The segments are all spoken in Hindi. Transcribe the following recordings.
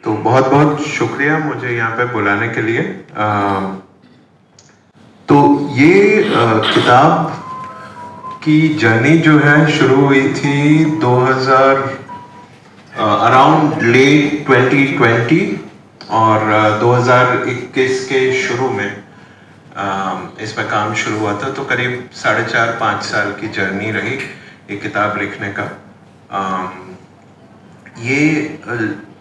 तो बहुत बहुत शुक्रिया मुझे यहाँ पे बुलाने के लिए। तो ये किताब की जर्नी जो है शुरू हुई थी 2000 अराउंड लेट 2020 और 2021 के शुरू में इसमें काम शुरू हुआ था। तो करीब 4.5-5 साल की जर्नी रही ये किताब लिखने का। ये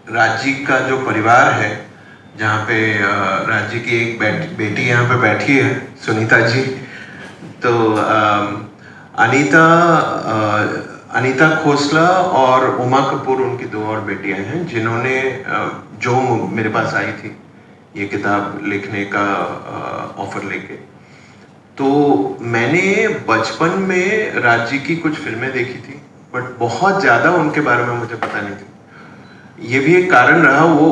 राजी का जो परिवार है, जहाँ पे राजी की एक बेटी यहाँ पे बैठी है, सुनीता जी। तो अनीता अनीता खोसला और उमा कपूर उनकी दो और बेटियां हैं, जिन्होंने जो मेरे पास आई थी ये किताब लिखने का ऑफर लेके। तो मैंने बचपन में राजी की कुछ फिल्में देखी थी, बट बहुत ज़्यादा उनके बारे में मुझे पता नहीं थी। ये भी एक कारण रहा वो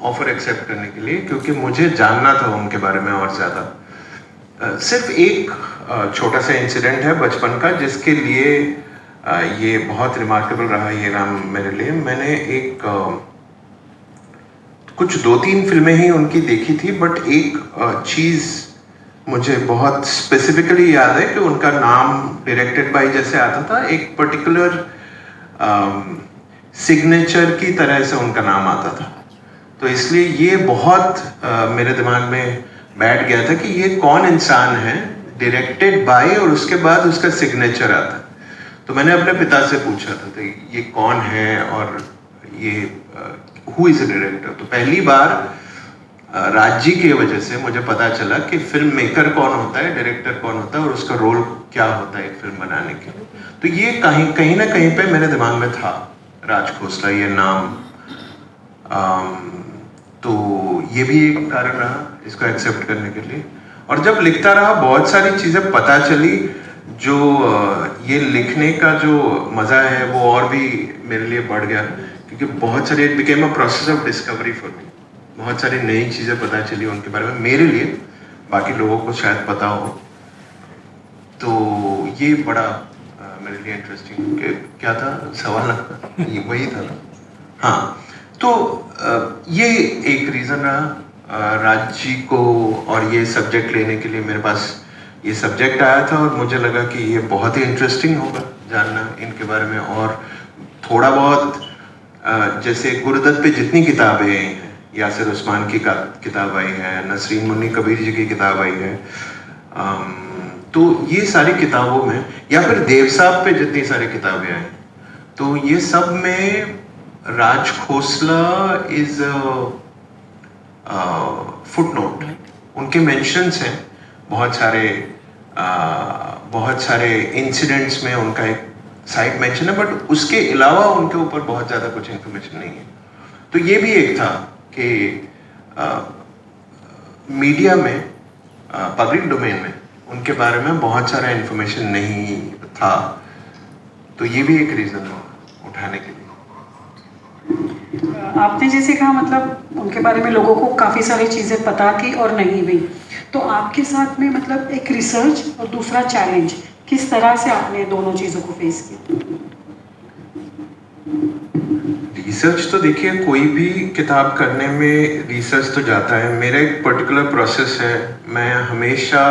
ऑफर एक्सेप्ट करने के लिए, क्योंकि मुझे जानना था उनके बारे में और ज़्यादा। सिर्फ एक छोटा सा इंसिडेंट है बचपन का, जिसके लिए ये बहुत रिमार्केबल रहा ये नाम मेरे लिए। मैंने एक कुछ 2-3 फिल्में ही उनकी देखी थी, बट एक चीज़ मुझे बहुत स्पेसिफिकली याद है कि उनका नाम डायरेक्टेड बाय जैसे आता था, एक पर्टिकुलर सिग्नेचर की तरह से उनका नाम आता था। तो इसलिए ये बहुत मेरे दिमाग में बैठ गया था कि ये कौन इंसान है, डायरेक्टेड बाय और उसके बाद उसका सिग्नेचर आता। तो मैंने अपने पिता से पूछा था, तो ये कौन है और ये हु इज अ डायरेक्टर। तो पहली बार राजी की वजह से मुझे पता चला कि फिल्म मेकर कौन होता है, डायरेक्टर कौन होता है और उसका रोल क्या होता है एक फिल्म बनाने के लिए। तो ये कहीं ना कहीं पे मेरे दिमाग में था, राज खोसला ये नाम। तो ये भी एक कारण रहा इसको एक्सेप्ट करने के लिए। और जब लिखता रहा बहुत सारी चीज़ें पता चली, जो ये लिखने का जो मज़ा है वो और भी मेरे लिए बढ़ गया, क्योंकि बहुत सारे it became a process of discovery for me. बहुत सारी नई चीज़ें पता चली उनके बारे में मेरे लिए, बाकी लोगों को शायद पता हो। तो ये बड़ा मेरे लिए इंटरेस्टिंग। क्या था सवाल आपका? ये वही था ना? हाँ। तो ये एक रीज़न रहा राजी को और ये सब्जेक्ट लेने के लिए। मेरे पास ये सब्जेक्ट आया था और मुझे लगा कि ये बहुत ही इंटरेस्टिंग होगा जानना इनके बारे में। और थोड़ा बहुत जैसे गुरुदत्त पे जितनी किताबें हैं, यासिर उस्मान की किताब आई है, नसरीन मुन्नी कबीर जी की किताब आई है, तो ये सारी किताबों में, या फिर देव साहब पे जितनी सारी किताबें आई, तो ये सब में राज खोसला इज फुटनोट। उनके मेंशंस हैं बहुत सारे इंसिडेंट्स में उनका एक साइड मेंशन है, बट उसके अलावा उनके ऊपर बहुत ज़्यादा कुछ इंफॉर्मेशन नहीं है। तो ये भी एक था कि मीडिया में, पब्लिक डोमेन में उनके बारे में बहुत सारा इंफॉर्मेशन नहीं था। तो ये भी एक रीज़न था उठाने के लिए। आपने जैसे कहा, मतलब उनके बारे में लोगों को काफ़ी सारी चीज़ें पता थी और नहीं भी। तो आपके साथ में मतलब एक रिसर्च और दूसरा चैलेंज, किस तरह से आपने दोनों चीज़ों को फेस किया? रिसर्च तो देखिए, कोई भी किताब करने में रिसर्च तो जाता है। मेरा एक पर्टिकुलर प्रोसेस है। मैं हमेशा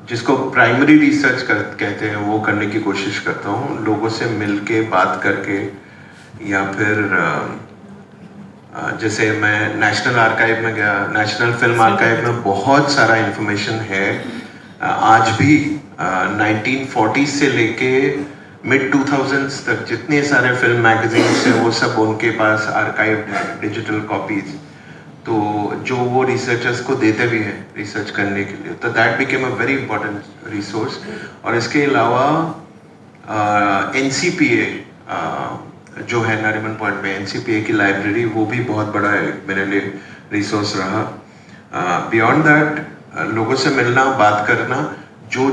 जिसको प्राइमरी रिसर्च कहते हैं वो करने की कोशिश करता हूँ, लोगों से मिल के बात करके, या फिर जैसे मैं नेशनल आर्काइव में गया। नेशनल फिल्म आर्काइव में बहुत सारा इंफॉर्मेशन है। आज भी 1940 से लेके मिड 2000s तक जितने सारे फिल्म मैगजीन्स हैं वो सब उनके पास आर्काइव्ड है, डिजिटल कॉपीज। तो जो वो रिसर्चर्स को देते भी हैं रिसर्च करने के लिए, तो that became a very important resource. और इसके अलावा NCPA जो है नरीमन पॉइंट में, NCPA की लाइब्रेरी, वो भी बहुत बड़ा मेरे लिए रिसोर्स रहा। बियॉन्ड दैट लोगों से मिलना, बात करना, जो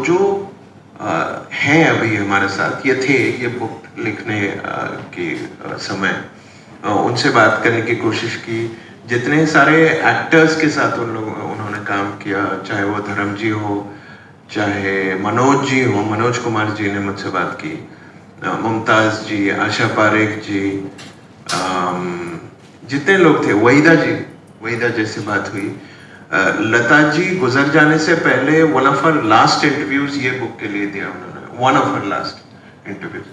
हैं अभी हमारे साथ, ये थे ये बुक लिखने के समय, उनसे बात करने की कोशिश की। जितने सारे एक्टर्स के साथ उन्होंने काम किया, चाहे वो धर्म जी हो, चाहे मनोज जी हो, मनोज कुमार जी ने मुझसे बात की, मुमताज़ जी, आशा पारेख जी, जितने लोग थे, वहीदा जैसे बात हुई, लता जी गुजर जाने से पहले one of her last interviews ये बुक के लिए दिया उन्होंने, one of her last interviews.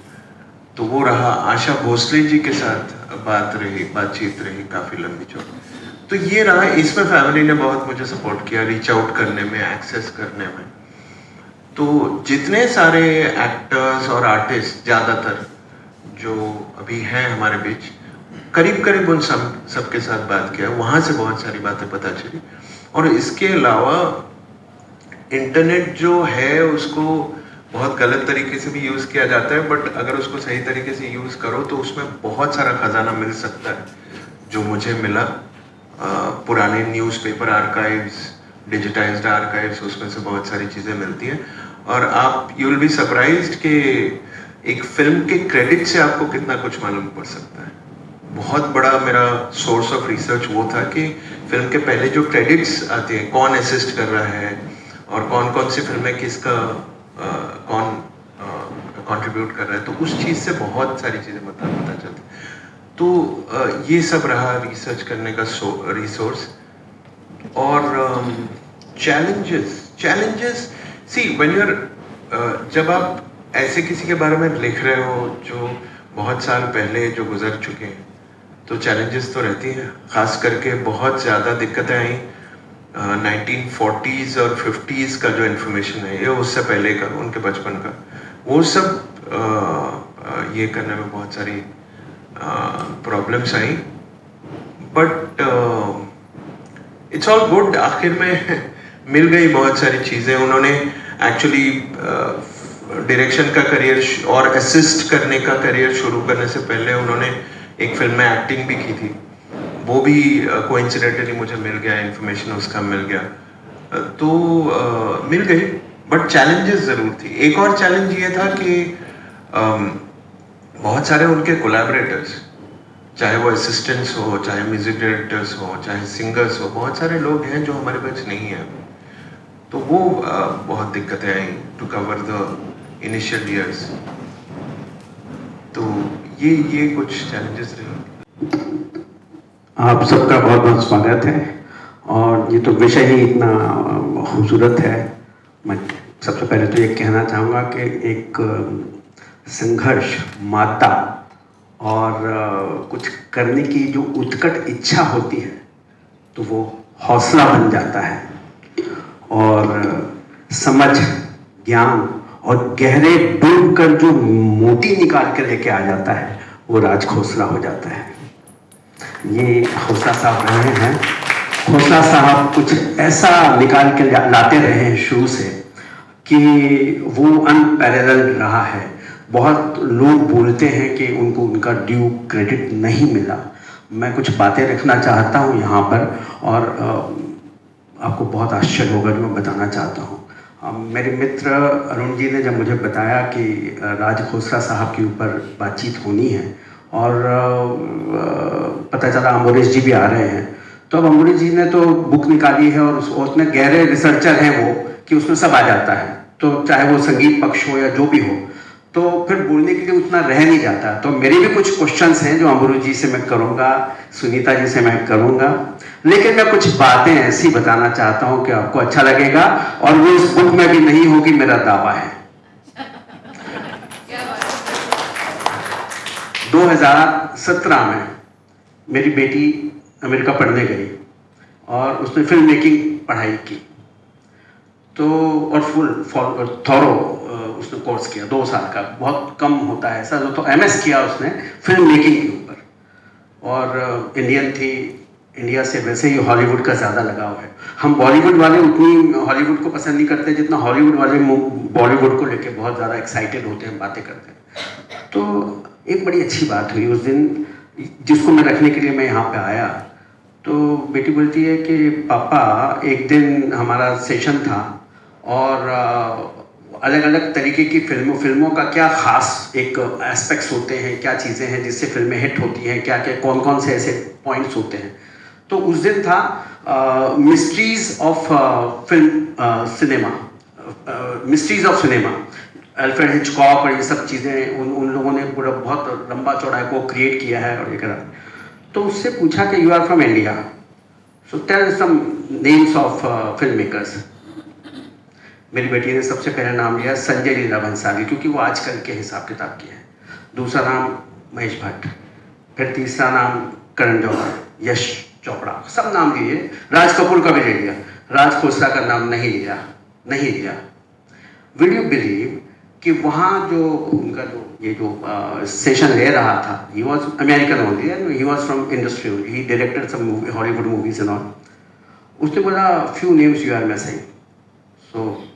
तो वो रहा। आशा भोसले जी के साथ बातचीत रही काफी लंबी चौड़ी। तो ये रहा। इसमें फैमिली ने बहुत मुझे सपोर्ट किया, रीच आउट करने में, एक्सेस करने में। तो जितने सारे एक्टर्स और आर्टिस्ट ज़्यादातर जो अभी हैं हमारे बीच, करीब करीब उन सबके साथ बात किया, वहाँ से बहुत सारी बातें पता चली। और इसके अलावा इंटरनेट जो है उसको बहुत गलत तरीके से भी यूज़ किया जाता है, बट अगर उसको सही तरीके से यूज़ करो तो उसमें बहुत सारा खजाना मिल सकता है, जो मुझे मिला। पुराने न्यूज़पेपर आर्काइव्स, डिजिटाइज्ड आर्काइव्स, उसमें से बहुत सारी चीज़ें मिलती हैं। और आप यू विल बी सरप्राइज्ड कि एक फिल्म के क्रेडिट से आपको कितना कुछ मालूम पड़ सकता है। बहुत बड़ा मेरा सोर्स ऑफ रिसर्च वो था कि फिल्म के पहले जो क्रेडिट्स आते हैं, कौन असिस्ट कर रहा है और कौन कौन सी फिल्में किसका कौन कंट्रीब्यूट कर रहा है, तो उस चीज़ से बहुत सारी चीज़ें पता चलती। तो ये सब रहा रिसर्च करने का रिसोर्स। और challenges see when you are, जब आप ऐसे किसी के बारे में लिख रहे हो जो बहुत साल पहले जो गुजर चुके हैं, तो चैलेंजेस तो रहती हैं। ख़ास करके बहुत ज़्यादा दिक्कतें आई 1940s और 50s का जो इन्फॉर्मेशन है, ये उससे पहले का, उनके बचपन का, वो सब ये करने में बहुत सारी problems I. But it's all good. आखिर में मिल गई बहुत सारी चीज़ें। उन्होंने एक्चुअली डायरेक्शन का करियर और असिस्ट करने का करियर शुरू करने से पहले उन्होंने एक फिल्म में एक्टिंग भी की थी। वो भी कोइंसिडेंटली मुझे मिल गया, इन्फॉर्मेशन उसका मिल गया। तो मिल गई, बट चैलेंजेस ज़रूर थी। एक और चैलेंज ये था कि बहुत सारे उनके कोलैबोरेटर्स, चाहे वो असिस्टेंट्स हो, चाहे म्यूजिक डायरेक्टर्स हो, चाहे सिंगर्स हो, बहुत सारे लोग हैं जो हमारे पास नहीं है। तो वो बहुत दिक्कतें आई to cover the initial years. तो ये कुछ चैलेंजेस रहे। आप सबका बहुत बहुत स्वागत है। और ये तो विषय ही इतना खूबसूरत है। मैं सबसे पहले तो ये कहना चाहूँगा कि एक संघर्ष, माता और कुछ करने की जो उत्कट इच्छा होती है, तो वो हौसला बन जाता है। और समझ, ज्ञान और गहरे डूब कर जो मोती निकाल कर लेके आ जाता है, वो राज खोसला हो जाता है। ये खोसला साहब रहे हैं। खोसला साहब कुछ ऐसा निकाल के लाते रहे हैं शुरू से कि वो अनपैरेलल रहा है। बहुत लोग बोलते हैं कि उनको उनका ड्यू क्रेडिट नहीं मिला। मैं कुछ बातें रखना चाहता हूँ यहाँ पर, और आपको बहुत आश्चर्य होगा जो मैं बताना चाहता हूँ। मेरे मित्र अरुण जी ने जब मुझे बताया कि राज खोसला साहब के ऊपर बातचीत होनी है, और पता चला अम्बरीश जी भी आ रहे हैं, तो अब अम्बरीश जी ने तो बुक निकाली है और उसमें गहरे रिसर्चर हैं वो, कि उसमें सब आ जाता है। तो चाहे वो संगीत पक्ष हो या जो भी हो, तो फिर बोलने के लिए उतना रह नहीं जाता। तो मेरे भी कुछ क्वेश्चंस हैं जो अम्बरीश जी से मैं करूँगा, सुनीता जी से मैं करूँगा, लेकिन मैं कुछ बातें ऐसी बताना चाहता हूँ कि आपको अच्छा लगेगा, और वो इस बुक में भी नहीं होगी, मेरा दावा है। 2017 में मेरी बेटी अमेरिका पढ़ने गई और उसने फिल्म मेकिंग पढ़ाई की। तो और फुल थॉरो उसने कोर्स किया, 2 साल का, बहुत कम होता है ऐसा। तो MS किया उसने फिल्म मेकिंग के ऊपर। और इंडियन थी, इंडिया से वैसे ही हॉलीवुड का ज़्यादा लगाव है। हम बॉलीवुड वाले उतनी हॉलीवुड को पसंद नहीं करते जितना हॉलीवुड वाले बॉलीवुड को लेके बहुत ज़्यादा एक्साइटेड होते हैं, बातें करते हैं। तो एक बड़ी अच्छी बात हुई उस दिन, जिसको मैं रखने के लिए मैं यहाँ पे आया। तो बेटी बोलती है कि पापा, एक दिन हमारा सेशन था और अलग अलग तरीके की फिल्मों का क्या ख़ास एक एस्पेक्ट्स होते हैं, क्या चीज़ें हैं जिससे फिल्में हिट होती हैं, क्या क्या कौन कौन से ऐसे पॉइंट्स होते हैं। तो उस दिन था mysteries of film cinema, mysteries of cinema. Alfred Hitchcock और ये सब चीज़ें उन लोगों ने पूरा बहुत लंबा चौड़ा को क्रिएट किया है और ये करा। तो उससे पूछा कि you are from India, so tell some names of film makers. मेरी बेटी ने सबसे पहले नाम लिया संजय लीला भंसाली, क्योंकि वो आजकल के हिसाब किताब की है। दूसरा नाम महेश भट्ट, फिर तीसरा नाम करण जौहर, यश चोपड़ा, सब नाम लिए। राज कपूर का भी ले लिया, राज खोसला का नाम नहीं लिया। विल यू बिलीव कि वहाँ जो उनका जो सेशन ले रहा था, he was American only and he was from industry, he directed some Hollywood movies and all. उसने बोला few names you are missing, so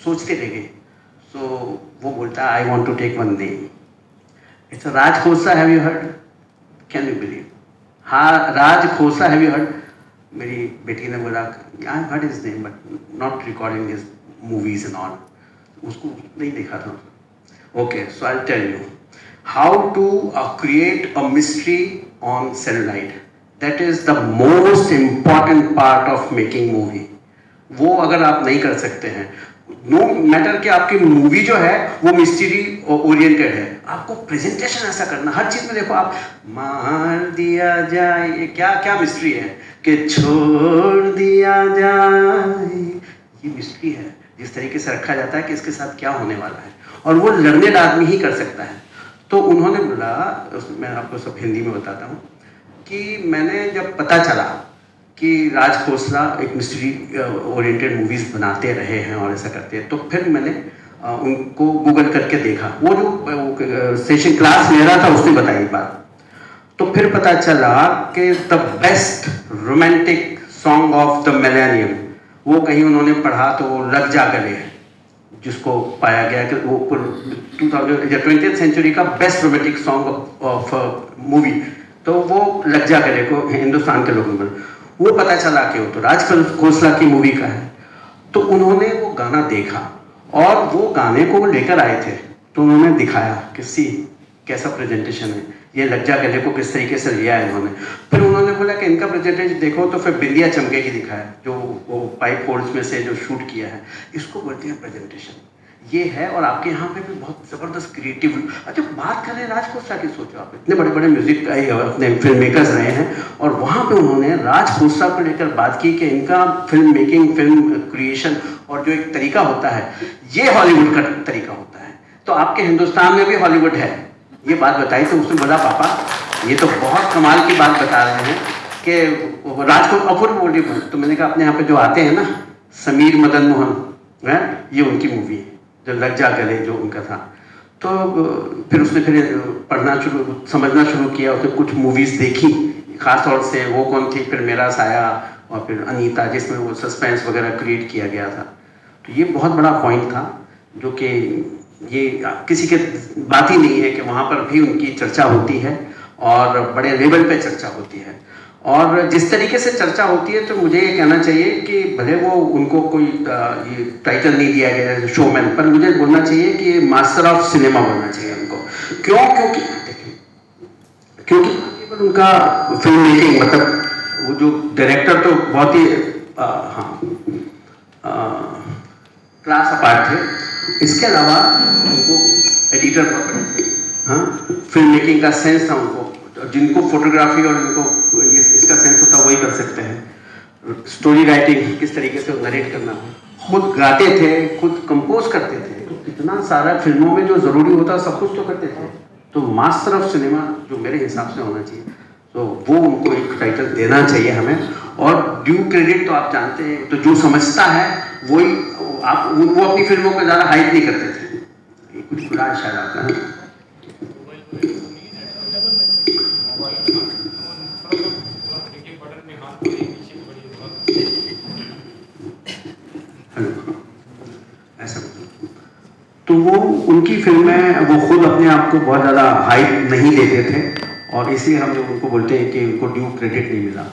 सोचते रह गए। सो वो बोलता I want to take one name, it's Raj Khosla, have you heard? Can you believe? हाँ, Raj Khosla, have you heard? मेरी बेटी ने बोला I heard his name but not recording his movies and all, उसको नहीं देखा था। Okay, so I tell you how to create a mystery on celluloid, that is the most important part of making movie. वो अगर आप नहीं कर सकते हैं, नो मैटर कि आपकी मूवी जो है वो मिस्ट्री ओरिएंटेड है, आपको प्रेजेंटेशन ऐसा करना, हर चीज में देखो आप मार दिया जाए, ये क्या क्या मिस्ट्री है कि छोड़ दिया जाए, ये मिस्ट्री है। जिस तरीके से रखा जाता है कि इसके साथ क्या होने वाला है, और वो लर्नेड आदमी ही कर सकता है। तो उन्होंने बोला, मैं आपको सब हिंदी में बताता हूँ, कि मैंने जब पता चला कि राज खोसला एक मिस्ट्री ओरिएंटेड मूवीज़ बनाते रहे हैं और ऐसा करते हैं, तो फिर मैंने उनको गूगल करके देखा। वो जो सेशन क्लास ले रहा था उसने बताई बात, तो फिर पता चला कि the best romantic song of the millennium, वो कहीं उन्होंने पढ़ा तो वो लग जा गले है, जिसको पाया गया कि वो 20th सेंचुरी का best romantic song of movie, तो वो लग जा गले को हिंदुस्तान के लोगों में वो पता चला कि वो तो राज खोसला की मूवी का है। तो उन्होंने वो गाना देखा और वो गाने को वो लेकर आए थे, तो उन्होंने दिखाया कि सी कैसा प्रेजेंटेशन है, ये लग जा गले को किस तरीके से लिया है इन्होंने। फिर उन्होंने बोला कि इनका प्रेजेंटेशन देखो तो फिर बिंदिया चमकेगी दिखाया, जो वो पाइप होल्स में से जो शूट किया है, इसको बोलते हैं प्रेजेंटेशन, ये है। और आपके यहाँ पे भी बहुत ज़बरदस्त क्रिएटिव। अच्छा, बात करें राज खोसला की, सोचो आप इतने बड़े बड़े म्यूजिक अपने फिल्म मेकर्स रहे हैं, और वहाँ पे उन्होंने राज खोसला को लेकर बात की कि इनका फिल्म मेकिंग, फिल्म क्रिएशन और जो एक तरीका होता है, ये हॉलीवुड का तरीका होता है, तो आपके हिंदुस्तान में भी हॉलीवुड है, ये बात बताई। तो उसने बोला पापा ये तो बहुत कमाल की बात बता रहे हैं कि राज को अपूर्व बोली। तो मैंने कहा अपने यहाँ पे जो आते हैं ना, समीर मदन मोहन है, ये उनकी मूवी है जो लग जा गले, जो उनका था। तो फिर उसने पढ़ना समझना शुरू किया, उसने कुछ मूवीज़ देखी, खास तौर से वो कौन थी, फिर मेरा साया और फिर अनीता, जिसमें वो सस्पेंस वगैरह क्रिएट किया गया था। तो ये बहुत बड़ा पॉइंट था, जो कि ये किसी के बात ही नहीं है कि वहाँ पर भी उनकी चर्चा होती है और बड़े लेवल पे चर्चा होती है। और जिस तरीके से चर्चा होती है, तो मुझे ये कहना चाहिए कि भले वो उनको कोई ये टाइटल नहीं दिया गया है शोमैन, पर मुझे बोलना चाहिए कि ये मास्टर ऑफ सिनेमा बोलना चाहिए उनको। क्यों? क्योंकि केवल उनका फिल्म मेकिंग, मतलब वो जो डायरेक्टर तो बहुत ही क्लास अपार्ट थे, इसके अलावा उनको एडिटर बहुत बड़े थे, हाँ, फिल्म मेकिंग का सेंस था उनको, जिनको फोटोग्राफी और इनको इसका सेंस होता वही कर सकते हैं। स्टोरी राइटिंग किस तरीके से नरेट करना, खुद गाते थे, खुद कंपोज करते थे, तो इतना सारा फिल्मों में जो ज़रूरी होता सब कुछ तो करते थे। तो मास्टर ऑफ सिनेमा जो मेरे हिसाब से होना चाहिए, तो वो उनको एक टाइटल देना चाहिए हमें। और ड्यू क्रेडिट तो आप जानते हैं, तो जो समझता है वही आप, वो अपनी फिल्मों को ज़्यादा हाइप नहीं करते थे। कुछ बुरा है शायद आपका, ऐसा। तो वो उनकी फिल्में, वो खुद अपने आप को बहुत ज़्यादा हाइप नहीं देते थे, और इसलिए हम लोग उनको बोलते हैं कि उनको ड्यू क्रेडिट नहीं मिला,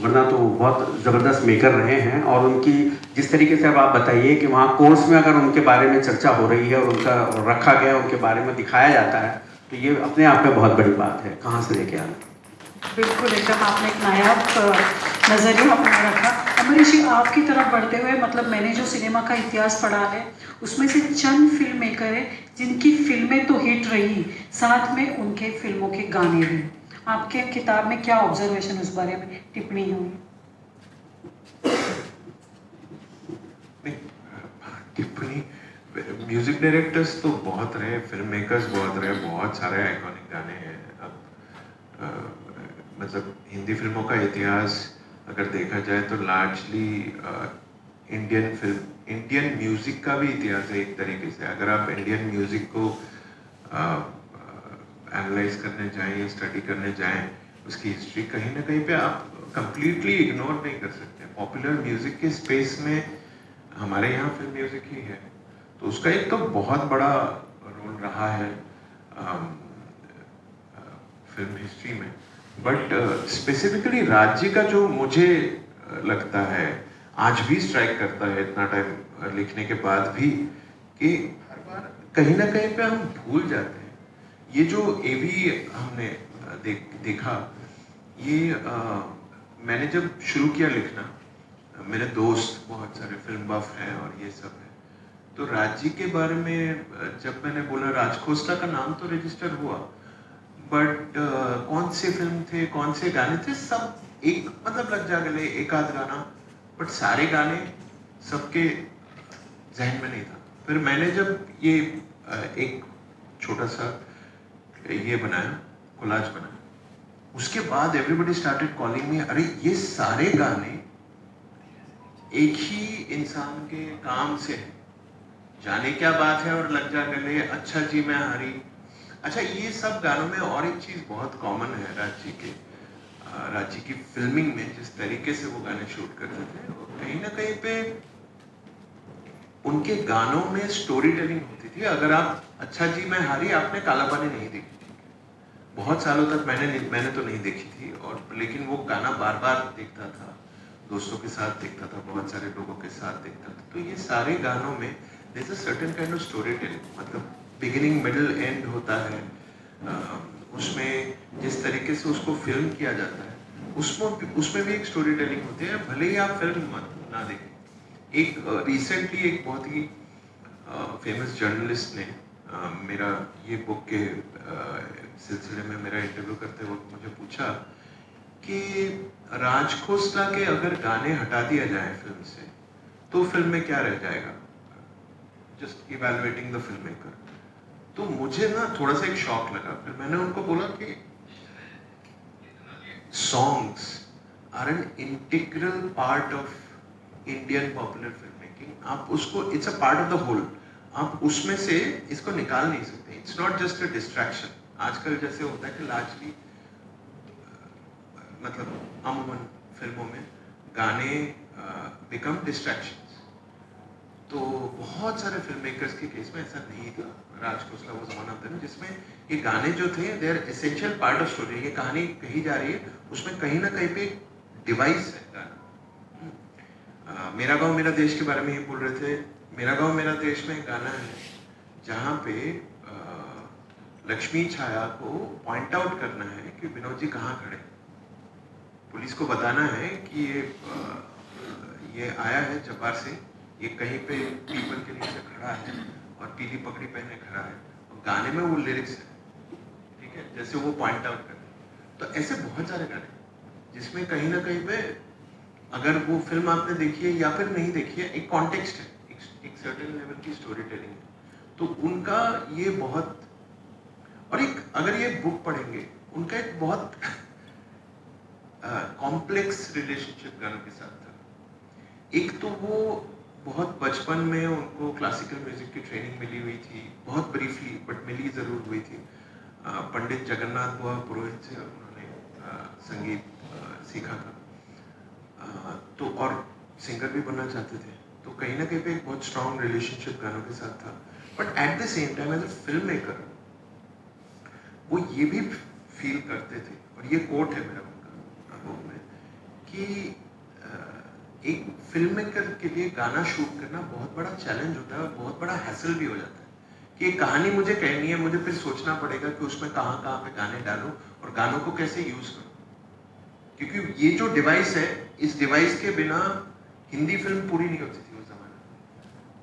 वरना तो वो बहुत ज़बरदस्त मेकर रहे हैं। और उनकी जिस तरीके से अब आप बताइए कि वहाँ कोर्स में अगर उनके बारे में चर्चा हो रही है और उनका रखा गया, उनके बारे में दिखाया जाता है, तो ये अपने आप में बहुत बड़ी बात है। कहाँ से लेके आना। बिल्कुल, एकदम आपने एक नायाब नज़रिया अपना रखा। अमरीश जी, आपकी तरफ बढ़ते हुए मतलब मैंने जो सिनेमा का इतिहास पढ़ा है उसमें से चंद फिल्म मेकर है जिनकी फिल्में तो हिट रही, साथ में उनके फिल्मों के गाने भी। आपके किताब में क्या ऑब्जर्वेशन उस बारे में टिप्पणी हुई? नहीं, टिप्पणी, म्यूजिक डायरेक्टर्स तो बहुत रहे, फिल्म मेकर्स बहुत रहे, बहुत सारे आइकॉनिक गाने हैं। अब मतलब हिंदी फिल्मों का इतिहास अगर देखा जाए तो लार्जली इंडियन म्यूजिक का भी इतिहास है एक तरीके से। अगर आप इंडियन म्यूजिक को एनालाइज करने जाएं या स्टडी करने जाएं, उसकी हिस्ट्री कहीं ना कहीं पे आप कंप्लीटली इग्नोर नहीं कर सकते। पॉपुलर म्यूजिक के स्पेस में हमारे यहाँ फिल्म म्यूजिक ही है, तो उसका एक तो बहुत बड़ा रोल रहा है फिल्म हिस्ट्री में। बट स्पेसिफिकली राज्य का जो मुझे लगता है आज भी स्ट्राइक करता है इतना टाइम लिखने के बाद भी, कि हर बार कहीं ना कहीं पे हम भूल जाते हैं। ये जो एवी हमने देखा, ये मैंने जब शुरू किया लिखना, मेरे दोस्त बहुत सारे फिल्म बफ हैं और ये सब है, तो राज्य के बारे में जब मैंने बोला, राजखोसला का नाम तो रजिस्टर हुआ, बट कौन से फिल्म थे, कौन से गाने थे, सब एक मतलब लग जा गए एक आध गाना, बट सारे गाने सबके जहन में नहीं था। फिर मैंने जब ये एक छोटा सा ये बनाया, कोलाज बनाया, उसके बाद एवरीबडी स्टार्टेड कॉलिंग मी, अरे ये सारे गाने एक ही इंसान के काम से है, जाने क्या बात है और लग जा गले, अच्छा जी मैं हारी। अच्छा, ये सब गानों में और एक चीज बहुत कॉमन है राज्य की फिल्मिंग में, जिस तरीके से वो गाने शूट करते थे, वो कहीं ना कहीं पे उनके गानों में स्टोरी टेलिंग होती थी। अगर आप अच्छा जी मैं हारी, आपने काला पानी नहीं देखी थी, बहुत सालों तक मैंने तो नहीं देखी थी, और लेकिन वो गाना बार बार देखता था, दोस्तों के साथ देखता था, बहुत सारे लोगों के साथ देखता था। तो ये सारे गानों में there's a certain kind of storytelling, मतलब बिगिनिंग मिडिल एंड होता है। उसमें जिस तरीके से उसको फिल्म किया जाता है, उसमें भी एक स्टोरी टेलिंग होती है, भले ही आप फिल्म मत ना देखें। एक रिसेंटली एक बहुत ही फेमस जर्नलिस्ट ने मेरा ये बुक के सिलसिले में मेरा इंटरव्यू करते वक्त मुझे पूछा कि राजखोसला के अगर गाने हटा दिया जाए फिल्म से, तो फिल्म में क्या रह जाएगा, just evaluating the film maker. तो मुझे ना थोड़ा सा एक शॉक लगा। फिर मैंने उनको बोला कि songs are an integral part of Indian popular film making. आप उसको, it's a part of the whole, आप उसमें से इसको निकाल नहीं सकते। It's not just a distraction. आजकल जैसे होता है कि लार्जली मतलब अमूमन फिल्मों में गाने बिकम डिस्ट्रैक्शंस, तो बहुत सारे फिल्म मेकर्स के केस में ऐसा नहीं था। राजखोसला वो ज़माना था जिसमें ये गाने जो थे they are essential part of story. ये कहानी कही जा रही है, उसमें कहीं ना कहीं पे डिवाइस है गाना। मेरा गांव मेरा देश के बारे में ही बोल रहे थे। मेरा गांव मेरा देश में एक गाना है जहाँ पे लक्ष्मी छाया को पॉइंट आउट करना है कि विनोद जी कहाँ खड़े, पुलिस को बताना है कि ये आया है जब्बार से, ये कहीं पे पीपल के नीचे खड़ा है और पीली पगड़ी पहने खड़ा है, और गाने में वो लिरिक्स है, ठीक है, जैसे वो पॉइंट आउट कर। तो ऐसे बहुत सारे गाने जिसमें कहीं ना कहीं पे अगर वो फिल्म आपने देखी है या फिर नहीं देखी है, एक कॉन्टेक्स्ट है, एक सर्टेन लेवल की स्टोरी टेलिंग है, तो उनका ये बहुत, और एक अगर ये बुक पढ़ेंगे, उनका एक बहुत कॉम्प्लेक्स रिलेशनशिप गानों के साथ था। एक तो वो बहुत बचपन में उनको क्लासिकल म्यूजिक की ट्रेनिंग मिली हुई थी, बहुत ब्रीफली बट मिली ज़रूर हुई थी। पंडित जगन्नाथ बुआ पुरोहित से उन्होंने संगीत सीखा था, तो और सिंगर भी बनना चाहते थे, तो कहीं ना कहीं पे एक बहुत स्ट्रॉन्ग रिलेशनशिप गानों के साथ था। But at the same time as a film maker वो ये भी फील करते थे, और ये कोट है मेरा उनका बुक में, कि एक फिल्म मेकर के लिए गाना शूट करना बहुत बड़ा चैलेंज होता है और बहुत बड़ा हैसल भी हो जाता है, कि एक कहानी मुझे कहनी है, मुझे फिर सोचना पड़ेगा कि उसमें कहाँ कहाँ पे गाने डालूं और गानों को कैसे यूज करूं, क्योंकि ये जो डिवाइस है, इस डिवाइस के बिना हिंदी फिल्म पूरी नहीं होती थी उस जमाने में,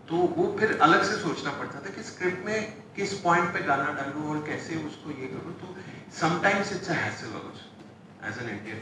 तो वो फिर अलग से सोचना पड़ता था कि स्क्रिप्ट में किस पॉइंट पे गाना डालूं और कैसे उसको ये करूं, तो sometimes it's a hassle also as an Indian.